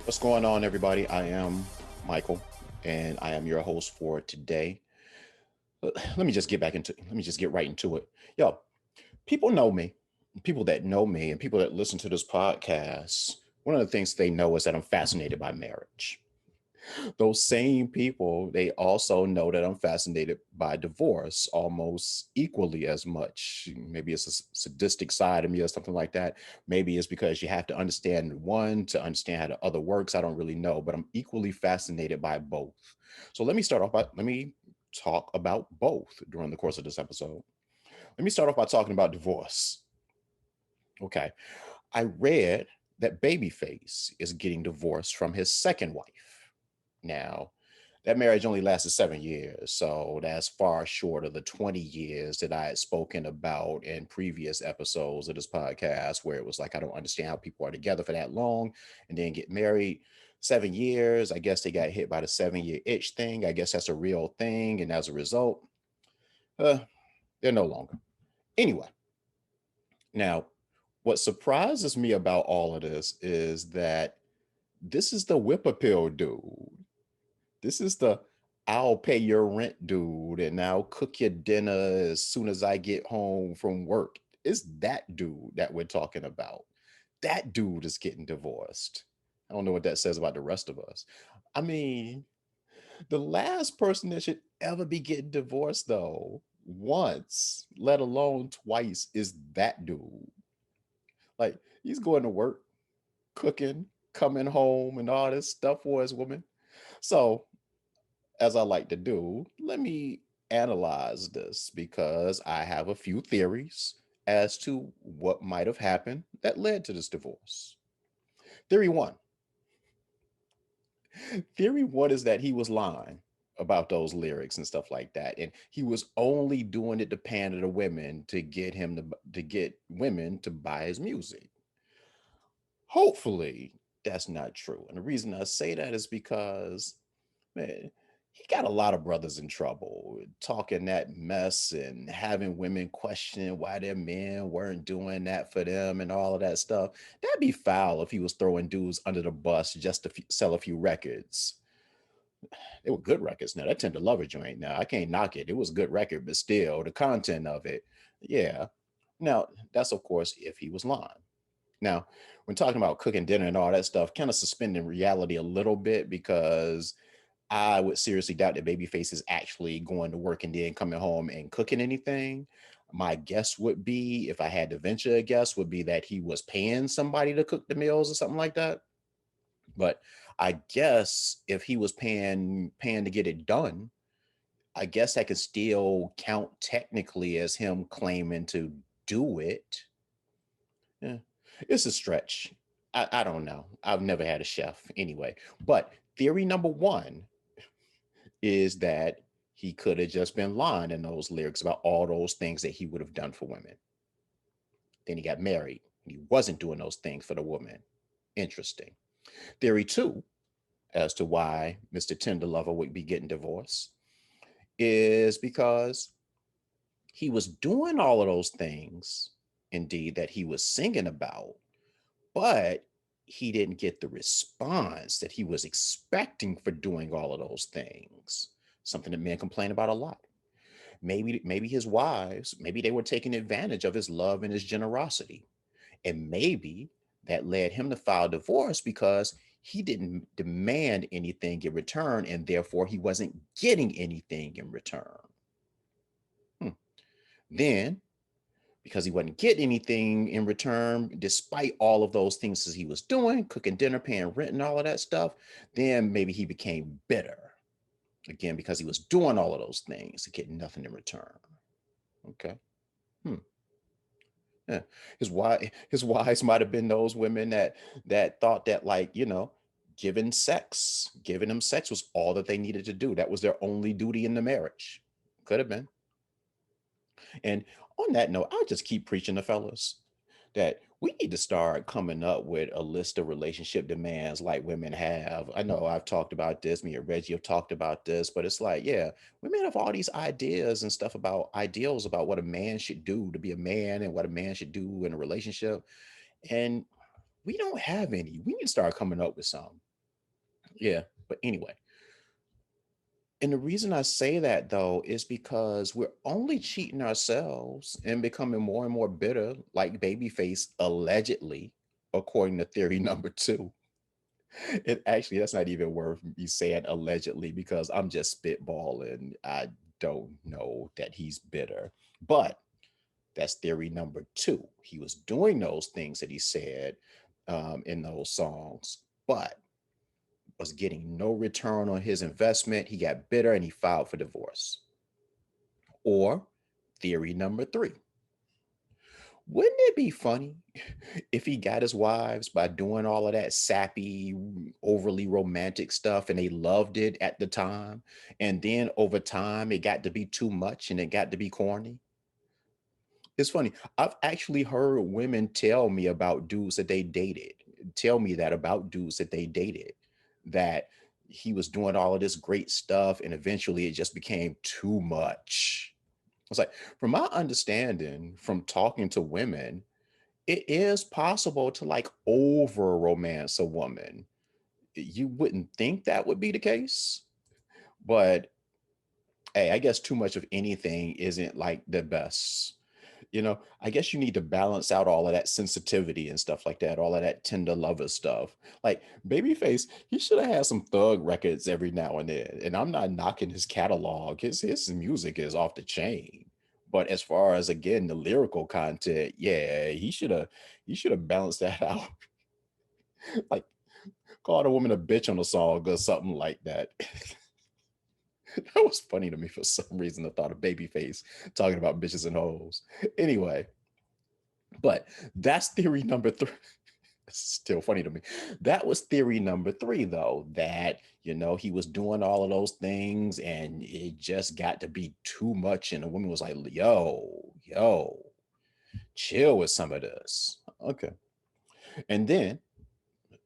What's going on, everybody? I am Michael, and I am your host for today. Let me just get right into it. Yo, people know me, people that know me, and people that listen to this podcast. One of the things they know is that I'm fascinated by marriage. Those same people, they also know that I'm fascinated by divorce almost equally as much. Maybe it's a sadistic side of me or something like that. Maybe it's because you have to understand one to understand how the other works. I don't really know, but I'm equally fascinated by both. So let me talk about both during the course of this episode. Let me start off by talking about divorce. Okay. I read that Babyface is getting divorced from his second wife. Now, that marriage only lasted 7 years, so that's far short of the 20 years that I had spoken about in previous episodes of this podcast, where it was like, I don't understand how people are together for that long and then get married. 7 years, I guess they got hit by the 7 year itch thing. I guess that's a real thing. And as a result, uh, they're no longer. Anyway, now, what surprises me about all of this is that this is the whip appeal dude. This is the I'll pay your rent dude and I'll cook your dinner as soon as I get home from work. It's that dude that we're talking about. That dude is getting divorced. I don't know what that says about the rest of us. I mean, the last person that should ever be getting divorced, though, once, let alone twice, is that dude. Like, he's going to work, cooking, coming home, and all this stuff for his woman. So, as I like to do, let me analyze this because I have a few theories as to what might have happened that led to this divorce. Theory one. Theory one is that he was lying about those lyrics and stuff like that. And he was only doing it to pander to women to get him to get women to buy his music. Hopefully, that's not true. And the reason I say that is because, man, he got a lot of brothers in trouble talking that mess and having women question why their men weren't doing that for them and all of that stuff. That'd be foul if he was throwing dudes under the bus just to sell a few records. They were good records. Now, that Tender Lover joint, now, I can't knock it. It was a good record, but still, the content of it, yeah. Now, that's of course if he was lying. Now, when talking about cooking dinner and all that stuff, kind of suspending reality a little bit because I would seriously doubt that Babyface is actually going to work and then coming home and cooking anything. My guess would be, if I had to venture a guess, would be that he was paying somebody to cook the meals or something like that. But I guess if he was paying to get it done, I guess that could still count technically as him claiming to do it. Yeah, it's a stretch. I don't know. I've never had a chef anyway. But theory number one is that he could have just been lying in those lyrics about all those things that he would have done for women. Then he got married. He wasn't doing those things for the woman. Interesting. Theory two, as to why Mr. Tender Lover would be getting divorced, is because he was doing all of those things, indeed, that he was singing about, but he didn't get the response that he was expecting for doing all of those things. Something that men complain about a lot. Maybe his wives, maybe they were taking advantage of his love and his generosity. And maybe that led him to file divorce because he didn't demand anything in return and therefore he wasn't getting anything in return. Hmm. Then, because he wasn't getting anything in return, despite all of those things that he was doing, cooking dinner, paying rent, and all of that stuff, then maybe he became bitter again because he was doing all of those things to get nothing in return. Okay. Hmm. Yeah. His wives might have been those women that thought that, like, giving them sex was all that they needed to do. That was their only duty in the marriage. Could have been. And on that note, I'll just keep preaching to fellas that we need to start coming up with a list of relationship demands like women have. I know I've talked about this, me and Reggie have talked about this, but it's like, yeah, women have all these ideas and stuff about ideals about what a man should do to be a man and what a man should do in a relationship. And we don't have any. We need to start coming up with some. Yeah. But anyway, and the reason I say that though is because we're only cheating ourselves and becoming more and more bitter, like Babyface allegedly, according to theory number two. It actually, that's not even worth me saying allegedly because I'm just spitballing. I don't know that he's bitter, but that's theory number two. He was doing those things that he said in those songs, but was getting no return on his investment. He got bitter and he filed for divorce. Or theory number three. Wouldn't it be funny if he got his wives by doing all of that sappy, overly romantic stuff and they loved it at the time? And then over time, it got to be too much and it got to be corny? It's funny. I've actually heard women tell me about dudes that they dated, tell me that about dudes that they dated, that he was doing all of this great stuff and eventually it just became too much. It's like, from my understanding, from talking to women, it is possible to like over romance a woman. You wouldn't think that would be the case, but hey, I guess too much of anything isn't like the best. I guess you need to balance out all of that sensitivity and stuff like that, all of that tender lover stuff. Like Babyface, he should have had some thug records every now and then. And I'm not knocking his catalog. His music is off the chain. But as far as again the lyrical content, yeah, he should have balanced that out. Like called a woman a bitch on a song or something like that. That was funny to me for some reason. The thought of Babyface talking about bitches and hoes. Anyway, but that's theory number three. It's still funny to me. That was theory number three, though, that, he was doing all of those things and it just got to be too much. And the woman was like, yo, chill with some of this. Okay. And then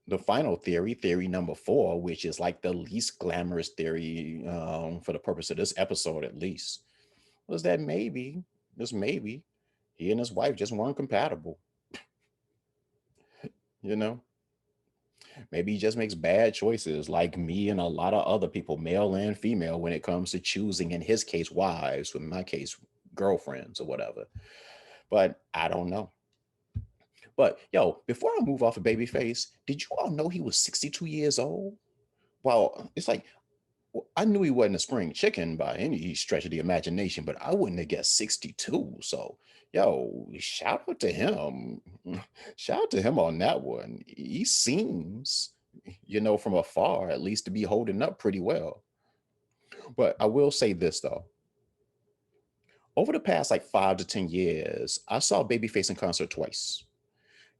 the final theory, theory number four, which is like the least glamorous theory for the purpose of this episode, at least, was that maybe, just maybe, he and his wife just weren't compatible. You know, maybe he just makes bad choices, like me and a lot of other people, male and female, when it comes to choosing, in his case, wives, in my case, girlfriends or whatever. But I don't know. But yo, before I move off of Babyface, did you all know he was 62 years old? Well, it's like I knew he wasn't a spring chicken by any stretch of the imagination, but I wouldn't have guessed 62. So, yo, shout out to him. Shout out to him on that one. He seems, from afar, at least to be holding up pretty well. But I will say this though. Over the past like 5 to 10 years, I saw Babyface in concert twice.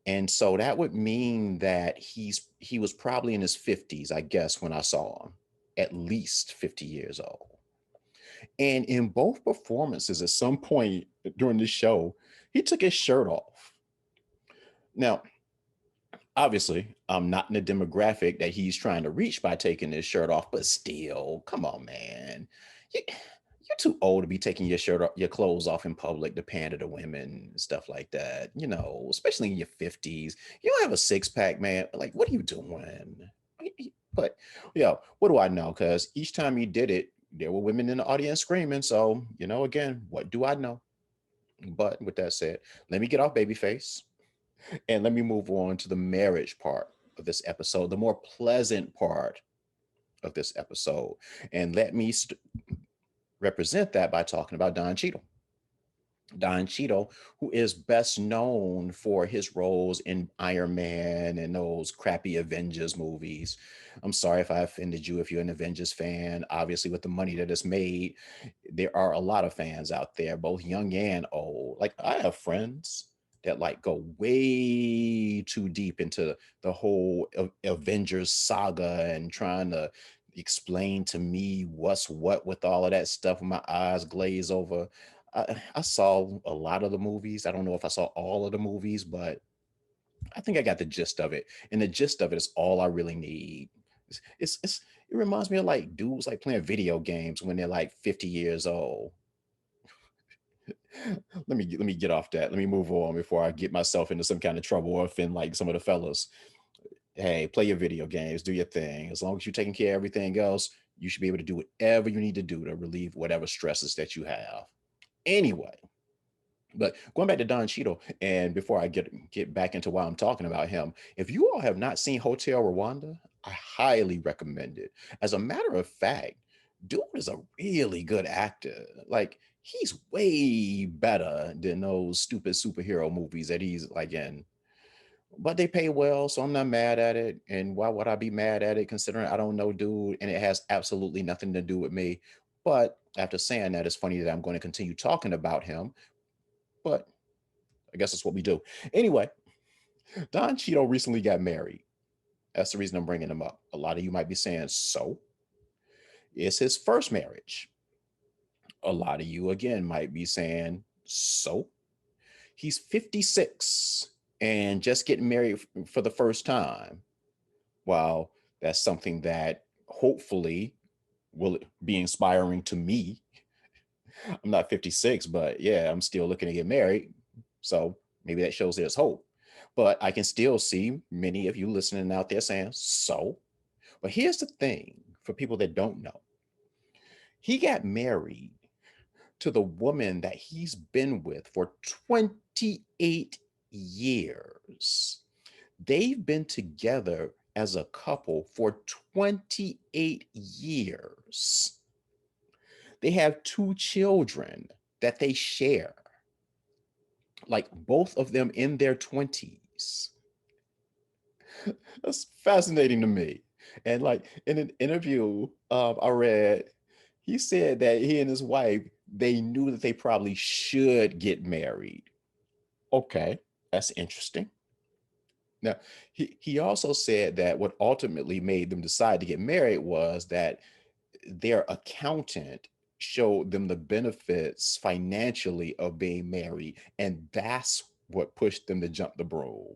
And so that would mean that he was probably in his 50s, I guess, when I saw him, at least 50 years old. And in both performances, at some point during the show, he took his shirt off. Now, obviously, I'm not in the demographic that he's trying to reach by taking his shirt off, but still, come on, man. You're too old to be taking your shirt off, your clothes off in public to pander to women and stuff like that, especially in your 50s. You don't have a six pack, man. Like, what are you doing? But, what do I know? Because each time he did it, there were women in the audience screaming. So, again, what do I know? But with that said, let me get off Babyface and let me move on to the marriage part of this episode, the more pleasant part of this episode. And let me represent that by talking about Don Cheadle. Don Cheadle, who is best known for his roles in Iron Man and those crappy Avengers movies. I'm sorry if I offended you if you're an Avengers fan. Obviously, with the money that it's made, there are a lot of fans out there, both young and old. Like, I have friends that like go way too deep into the whole Avengers saga and trying to explain to me what's what with all of that stuff with my eyes glaze over. I saw a lot of the movies. I don't know if I saw all of the movies, but I think I got the gist of it. And the gist of it is all I really need. It reminds me of like dudes like playing video games when they're like 50 years old. Let me get off that. Let me move on before I get myself into some kind of trouble or offend like some of the fellas. Hey, play your video games, do your thing. As long as you're taking care of everything else, you should be able to do whatever you need to do to relieve whatever stresses that you have. Anyway, but going back to Don Cheadle, and before I get back into why I'm talking about him, if you all have not seen Hotel Rwanda, I highly recommend it. As a matter of fact, dude is a really good actor. Like he's way better than those stupid superhero movies that he's like in. But they pay well, so I'm not mad at it. And why would I be mad at it considering I don't know dude and it has absolutely nothing to do with me? But after saying that, it's funny that I'm going to continue talking about him. But I guess that's what we do. Anyway, Don Cheadle recently got married. That's the reason I'm bringing him up. A lot of you might be saying, so? It's his first marriage. A lot of you, again, might be saying, so? He's 56 and just getting married for the first time. Well, that's something that hopefully will be inspiring to me. I'm not 56, but yeah, I'm still looking to get married. So maybe that shows there's hope. But I can still see many of you listening out there saying, so? But here's the thing for people that don't know, he got married to the woman that he's been with for 28 years. They've been together as a couple for 28 years. They have two children that they share, like both of them in their 20s. That's fascinating to me. And like in an interview I read, he said that he and his wife, they knew that they probably should get married. Okay, that's interesting. Now, he also said that what ultimately made them decide to get married was that their accountant showed them the benefits financially of being married. And that's what pushed them to jump the broom,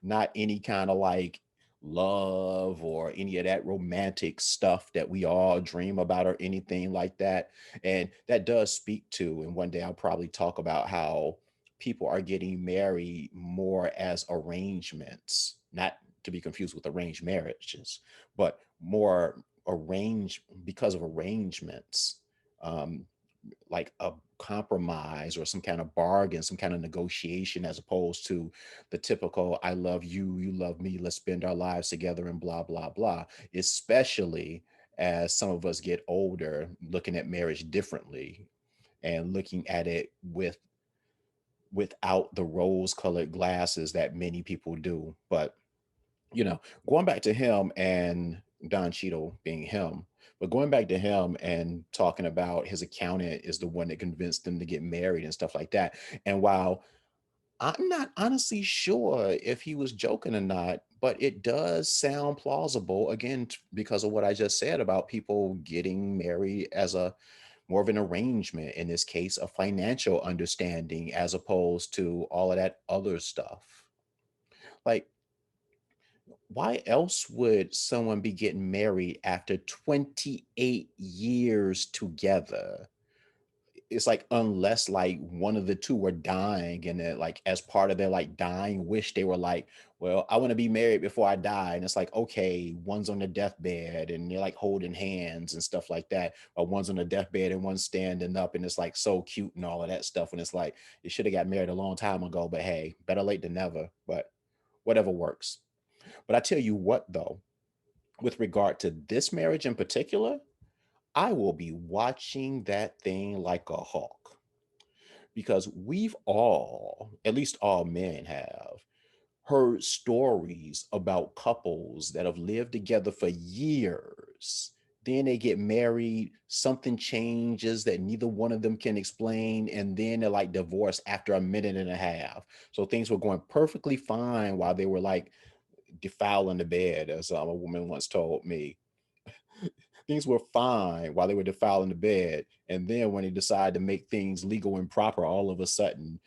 not any kind of like love or any of that romantic stuff that we all dream about or anything like that. And that does speak to, and one day I'll probably talk about how people are getting married more as arrangements, not to be confused with arranged marriages, but more arrange because of arrangements, um, like a compromise or some kind of bargain, some kind of negotiation, as opposed to the typical "I love you, you love me, let's spend our lives together" and blah blah blah. Especially as some of us get older, looking at marriage differently and looking at it without the rose-colored glasses that many people do. But you know, going back to him and Don Cheadle being him, but going back to him and talking about his accountant is the one that convinced them to get married and stuff like that. And while I'm not honestly sure if he was joking or not, but it does sound plausible again because of what I just said about people getting married as a more of an arrangement, in this case, a financial understanding as opposed to all of that other stuff. Like, why else would someone be getting married after 28 years together? It's like unless like one of the two were dying and then like as part of their like dying wish they were like, well, I want to be married before I die. And it's like, okay, one's on the deathbed and they're like holding hands and stuff like that, or one's on the deathbed and one's standing up and it's like so cute and all of that stuff. And it's like you should have got married a long time ago, but hey, better late than never. But whatever works. But I tell you what, though, with regard to this marriage in particular, I will be watching that thing like a hawk because we've all, at least all men have, heard stories about couples that have lived together for years. Then they get married, something changes that neither one of them can explain, and then they're like divorced after a minute and a half. So things were going perfectly fine while they were like defiling the bed, as a woman once told me. Things were fine while they were defiling the bed. And then when they decide to make things legal and proper, all of a sudden,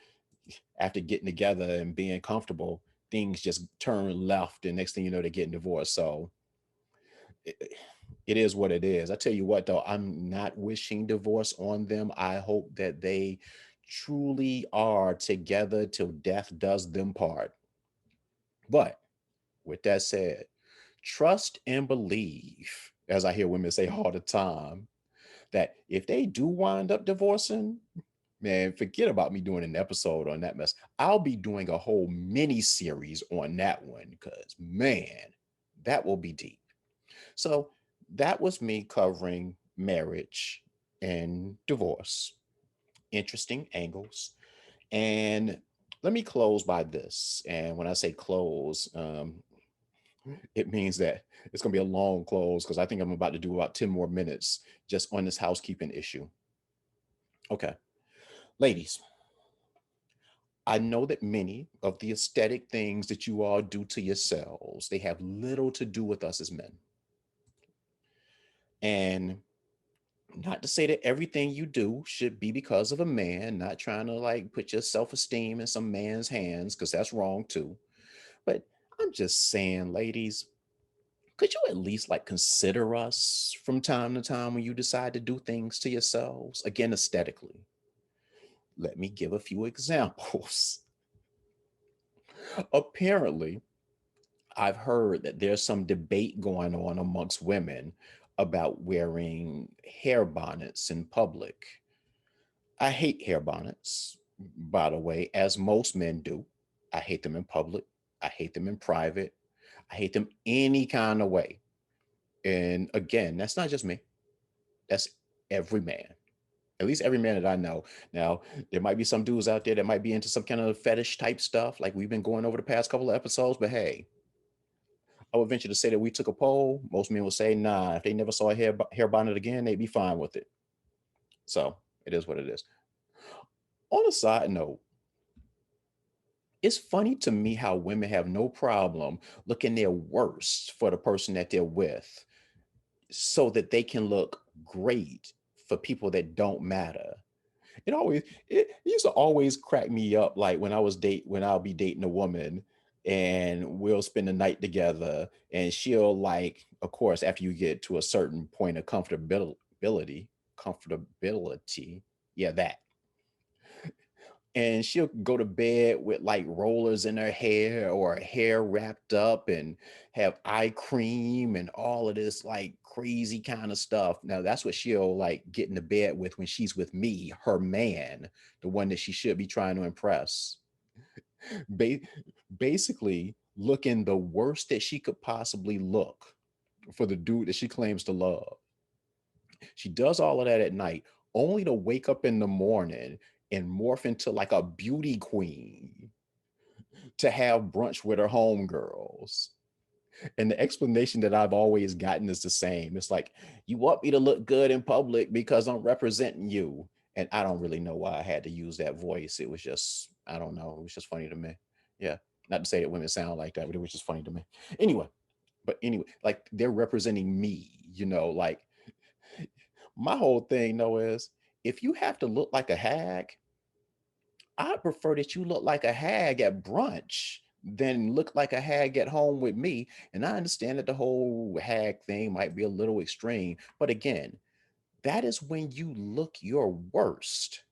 after getting together and being comfortable, things just turn left. And next thing you know, they're getting divorced. So it, it is what it is. I tell you what, though, I'm not wishing divorce on them. I hope that they truly are together till death does them part. But With that said, trust and believe, as I hear women say all the time, that if they do wind up divorcing, man, forget about me doing an episode on that mess. I'll be doing a whole mini series on that one because, man, that will be deep. So that was me covering marriage and divorce. Interesting angles. And let me close by this. And when I say close, it means that it's going to be a long close because I think I'm about to do about 10 more minutes just on this housekeeping issue. Okay. Ladies, I know that many of the aesthetic things that you all do to yourselves, they have little to do with us as men. And not to say that everything you do should be because of a man, not trying to like put your self-esteem in some man's hands, because that's wrong too. But I'm just saying, ladies, could you at least like consider us from time to time when you decide to do things to yourselves? Again, aesthetically. Let me give a few examples. Apparently, I've heard that there's some debate going on amongst women about wearing hair bonnets in public. I hate hair bonnets, by the way, as most men do. I hate them in public. I hate them in private. I hate them any kind of way. And again, that's not just me. That's every man. At least every man that I know. Now, there might be some dudes out there that might be into some kind of fetish type stuff, like we've been going over the past couple of episodes. But hey, I would venture to say that we took a poll. Most men will say, nah, if they never saw a hair bonnet again, they'd be fine with it. So it is what it is. On a side note, it's funny to me how women have no problem looking their worst for the person that they're with so that they can look great for people that don't matter. It used to always crack me up, like when I'll be dating a woman and we'll spend the night together and she'll like, of course, after you get to a certain point of comfortability, yeah, that, and she'll go to bed with like rollers in her hair or her hair wrapped up and have eye cream and all of this like crazy kind of stuff. Now that's what she'll like get into bed with when she's with me, her man, the one that she should be trying to impress. Ba- Basically looking the worst that she could possibly look for the dude that she claims to love. She does all of that at night, only to wake up in the morning and morph into like a beauty queen to have brunch with her homegirls. And the explanation that I've always gotten is the same. It's like, you want me to look good in public because I'm representing you. And I don't really know why I had to use that voice. It was just, I don't know. It was just funny to me. Yeah. Not to say that women sound like that, but it was just funny to me. Anyway, like they're representing me, like my whole thing though is if you have to look like a hag, I prefer that you look like a hag at brunch than look like a hag at home with me. And I understand that the whole hag thing might be a little extreme, but again, that is when you look your worst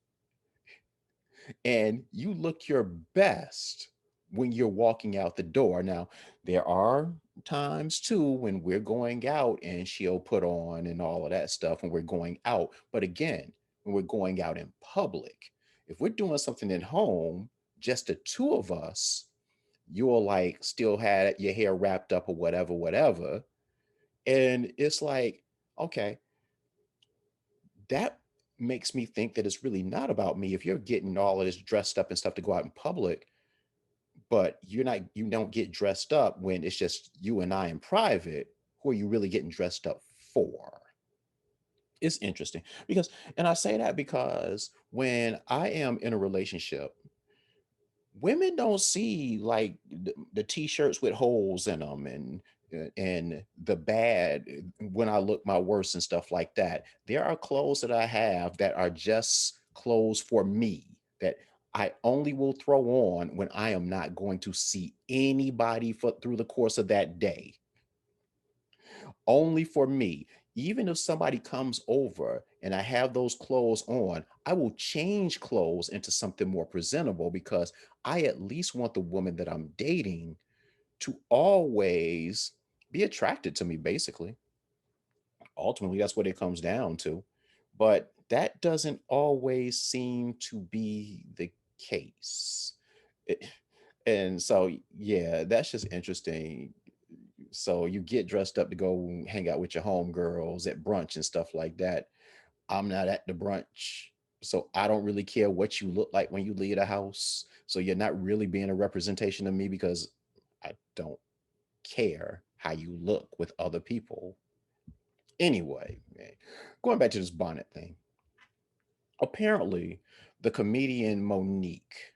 and you look your best when you're walking out the door. Now, there are times too when we're going out and she'll put on and all of that stuff when we're going out. But again, when we're going out in public, if we're doing something at home, just the two of us, you'll like still have your hair wrapped up or whatever, whatever. And it's like, okay, that makes me think that it's really not about me. If you're getting all of this dressed up and stuff to go out in public, but you don't get dressed up when it's just you and I in private, who are you really getting dressed up for? It's interesting because, and I say that because when I am in a relationship, women don't see like the t-shirts with holes in them and the bad when I look my worst and stuff like that. There are clothes that I have that are just clothes for me that I only will throw on when I am not going to see anybody for through the course of that day. Only for me. Even if somebody comes over and I have those clothes on, I will change clothes into something more presentable because I at least want the woman that I'm dating to always be attracted to me, basically. Ultimately, that's what it comes down to. But that doesn't always seem to be the case. It- and so, yeah, that's just interesting. So you get dressed up to go hang out with your homegirls at brunch and stuff like that. I'm not at the brunch. So I don't really care what you look like when you leave the house. So you're not really being a representation of me because I don't care how you look with other people. Anyway, man, going back to this bonnet thing. Apparently, the comedian Monique,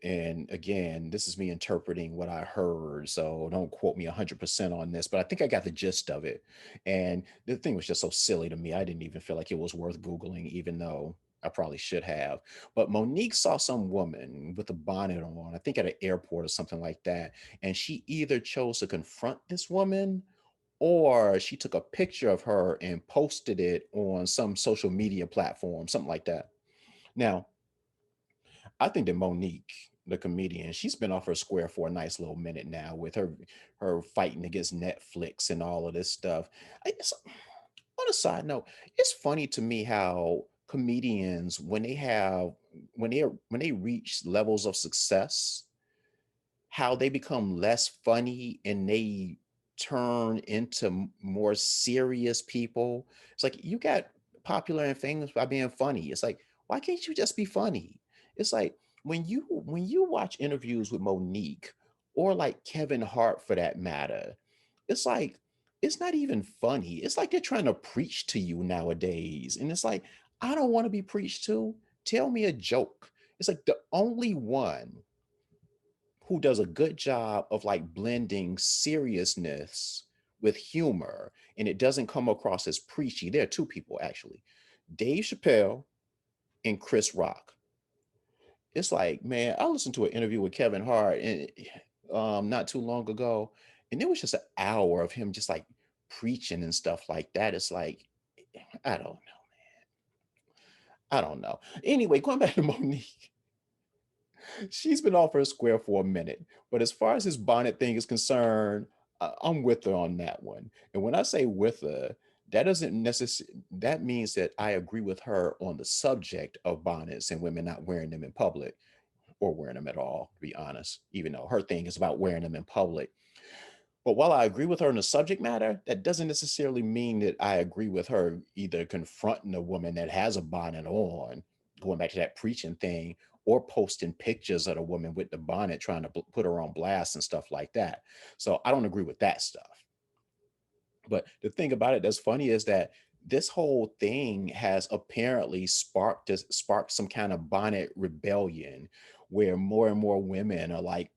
and again, this is me interpreting what I heard, so don't quote me 100% on this, but I think I got the gist of it. And the thing was just so silly to me. I didn't even feel like it was worth Googling, even though I probably should have. But Monique saw some woman with a bonnet on, I think at an airport or something like that. And she either chose to confront this woman or she took a picture of her and posted it on some social media platform, something like that. Now, I think that Monique, the comedian, she's been off her square for a nice little minute now with her fighting against Netflix and all of this stuff. On a side note, it's funny to me how comedians, when they reach levels of success, how they become less funny and they turn into more serious people. It's like you got popular and famous by being funny. It's like, why can't you just be funny? It's like when you watch interviews with Monique or like Kevin Hart for that matter, it's like it's not even funny. It's like they're trying to preach to you nowadays. And it's like, I don't want to be preached to. Tell me a joke. It's like the only one who does a good job of like blending seriousness with humor and it doesn't come across as preachy. There are two people actually, Dave Chappelle and Chris Rock. It's like, man, I listened to an interview with Kevin Hart and not too long ago, and it was just an hour of him just like preaching and stuff like that. It's like, I don't know. I don't know. Anyway, going back to Monique, she's been off her square for a minute. But as far as this bonnet thing is concerned, I'm with her on that one. And when I say with her, that doesn't necessarily that means that I agree with her on the subject of bonnets and women not wearing them in public or wearing them at all, to be honest, even though her thing is about wearing them in public. But while I agree with her on the subject matter, that doesn't necessarily mean that I agree with her either confronting a woman that has a bonnet on, going back to that preaching thing, or posting pictures of the woman with the bonnet trying to put her on blast and stuff like that. So I don't agree with that stuff. But the thing about it that's funny is that this whole thing has apparently sparked some kind of bonnet rebellion where more and more women are like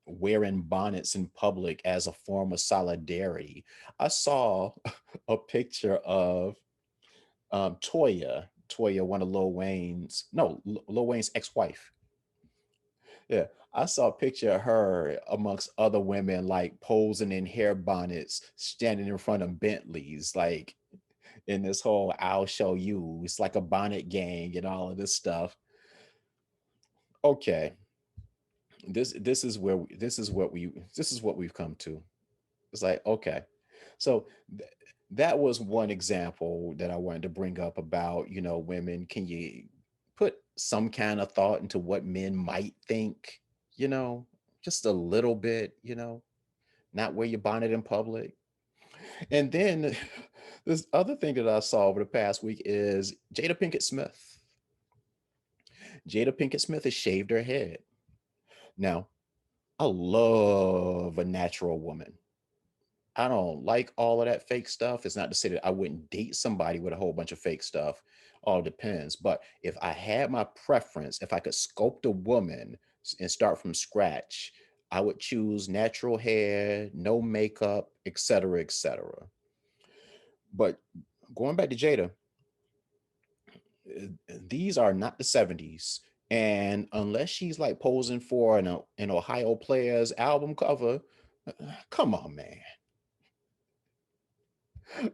wearing bonnets in public as a form of solidarity. I saw a picture of Toya, one of Lil Wayne's, no, Lil Wayne's ex-wife. Yeah, I saw a picture of her amongst other women, like posing in hair bonnets, standing in front of Bentleys, like in this whole "I'll show you." It's like a bonnet gang and all of this stuff. Okay, this is where this is what we've come to. It's like, okay. So that was one example that I wanted to bring up about, women. Can you put some kind of thought into what men might think, you know, just a little bit, not wear your bonnet in public. And then this other thing that I saw over the past week is Jada Pinkett Smith. Jada Pinkett Smith has shaved her head. Now, I love a natural woman. I don't like all of that fake stuff. It's not to say that I wouldn't date somebody with a whole bunch of fake stuff. All depends. But if I had my preference, if I could sculpt a woman and start from scratch, I would choose natural hair, no makeup, etc., etc. But going back to Jada, these are not the 70s. And unless she's like posing for an Ohio Players album cover, come on, man.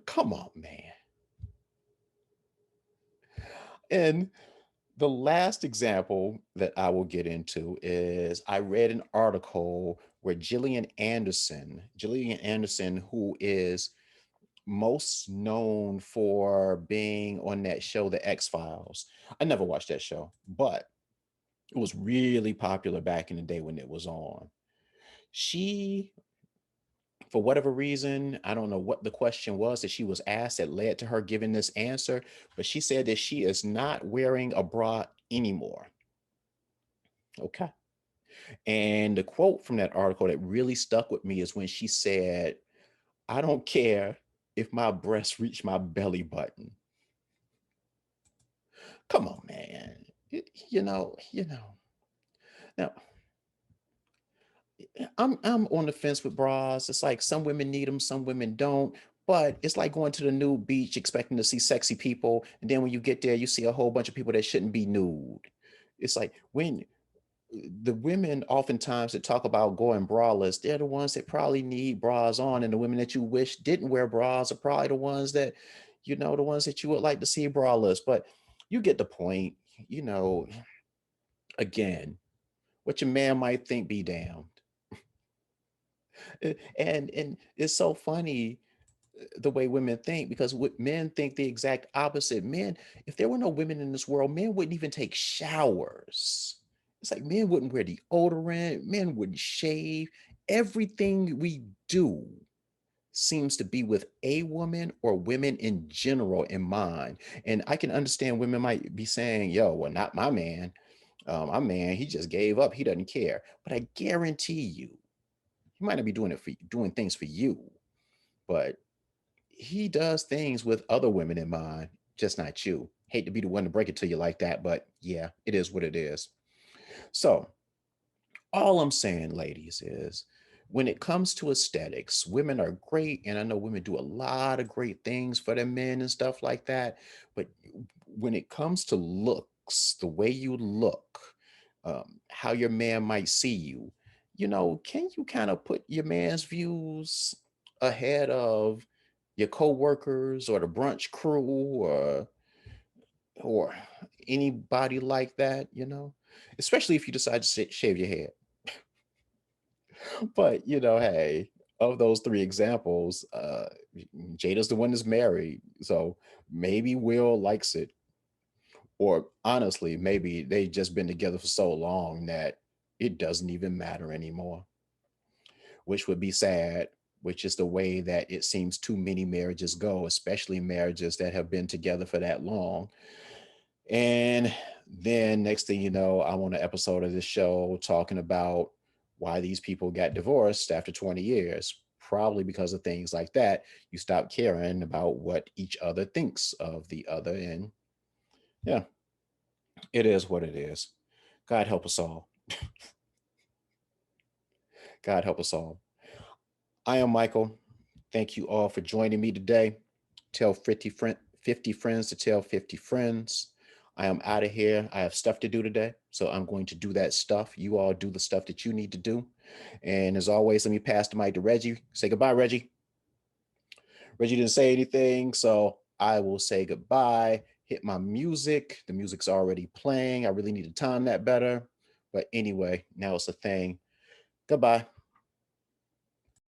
Come on, man. And The last example that I will get into is I read an article where Gillian Anderson, who is most known for being on that show, The X Files. I never watched that show, but it was really popular back in the day when it was on. She, for whatever reason, I don't know what the question was that she was asked that led to her giving this answer, but she said that she is not wearing a bra anymore. Okay. And the quote from that article that really stuck with me is when she said, I don't care if my breasts reach my belly button. Come on, man. You know. Now, I'm on the fence with bras. It's like some women need them, some women don't. But it's like going to the nude beach expecting to see sexy people, and then when you get there, you see a whole bunch of people that shouldn't be nude. It's like when the women oftentimes that talk about going braless, they're the ones that probably need bras on, and the women that you wish didn't wear bras are probably the ones that, the ones that you would like to see braless. But you get the point. You know, again, what your man might think, be damned. And it's so funny the way women think because men think the exact opposite. Men, if there were no women in this world, men wouldn't even take showers. It's like men wouldn't wear deodorant, men wouldn't shave. Everything we do seems to be with a woman or women in general in mind. And I can understand women might be saying, yo, well, not my man. My man, he just gave up. He doesn't care. But I guarantee you, he might not be doing things for you, but he does things with other women in mind, just not you. Hate to be the one to break it to you like that, but yeah, it is what it is. So, all I'm saying, ladies, is when it comes to aesthetics, women are great. And I know women do a lot of great things for their men and stuff like that. But when it comes to looks, the way you look, how your man might see you, can you kind of put your man's views ahead of your coworkers or the brunch crew or anybody like that, especially if you decide to shave your head. But hey, of those three examples, Jada's the one that's married, so maybe Will likes it, or honestly, maybe they've just been together for so long that it doesn't even matter anymore, which would be sad. Which is the way that it seems too many marriages go, especially marriages that have been together for that long. And then next thing you know, I'm on an episode of this show talking about why these people got divorced after 20 years. Probably because of things like that. You stop caring about what each other thinks of the other. And yeah, it is what it is. God help us all. God help us all. I am Michael. Thank you all for joining me today. Tell 50 friends to tell 50 friends. I am out of here. I have stuff to do today. So I'm going to do that stuff. You all do the stuff that you need to do. And as always, let me pass the mic to Reggie. Say goodbye, Reggie. Reggie didn't say anything. So I will say goodbye. Hit my music. The music's already playing. I really need to time that better. But anyway, now it's a thing. Goodbye.